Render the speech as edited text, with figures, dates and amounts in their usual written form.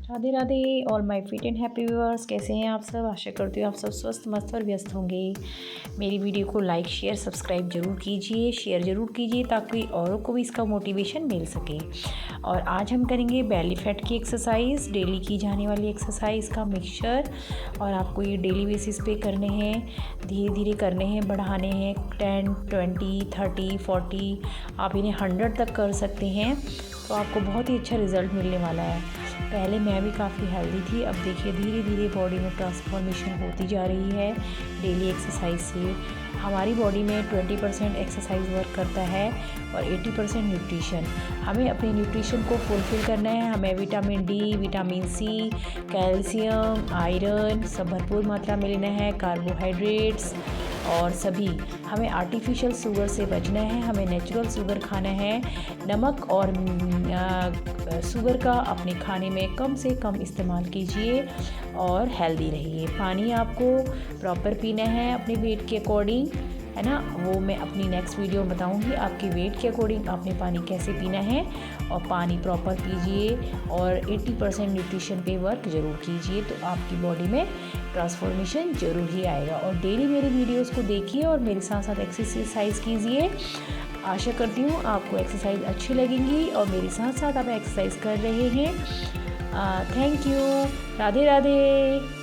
Radhe Radhe all my fit and happy viewers, कैसे हैं आप सब। आशा करती हूँ आप सब स्वस्थ मस्त और व्यस्त होंगे। मेरी वीडियो को लाइक शेयर सब्सक्राइब ज़रूर कीजिए, शेयर ज़रूर कीजिए ताकि औरों को भी इसका मोटिवेशन मिल सके। और आज हम करेंगे बेली फैट की एक्सरसाइज, डेली की जाने वाली एक्सरसाइज का मिक्सचर। और आपको ये डेली बेसिस पे करने हैं, धीरे धीरे करने हैं, बढ़ाने हैं। 10, 20, 30, 40 आप इन्हें 100 तक कर सकते हैं, तो आपको बहुत ही अच्छा रिज़ल्ट मिलने वाला है। पहले मैं भी काफ़ी हेल्दी थी, अब देखिए धीरे धीरे बॉडी में ट्रांसफॉर्मेशन होती जा रही है डेली एक्सरसाइज से। हमारी बॉडी में 20% एक्सरसाइज वर्क करता है और 80% न्यूट्रिशन। हमें अपने न्यूट्रिशन को फुलफ़िल करना है। हमें vitamin D, vitamin C, calcium, iron सब भरपूर मात्रा में लेना है, कार्बोहाइड्रेट्स और सभी। हमें आर्टिफिशियल शुगर से बचना है, हमें नेचुरल शुगर खाना है। नमक और शुगर का अपने खाने में कम से कम इस्तेमाल कीजिए और हेल्दी रहिए। पानी आपको प्रॉपर पीना है अपने वेट के अकॉर्डिंग, है ना। वो मैं अपनी नेक्स्ट वीडियो में बताऊंगी आपके वेट के अकॉर्डिंग आपने पानी कैसे पीना है। और पानी प्रॉपर पीजिए और 80% न्यूट्रिशन पे वर्क ज़रूर कीजिए, तो आपकी बॉडी में ट्रांसफॉर्मेशन ज़रूर ही आएगा। और डेली मेरी वीडियोस को देखिए और मेरे साथ साथ एक्सरसाइज कीजिए। आशा करती हूँ आपको एक्सरसाइज अच्छी लगेंगी और मेरे साथ साथ आप एक्सरसाइज कर रहे हैं। Thank you. राधे राधे।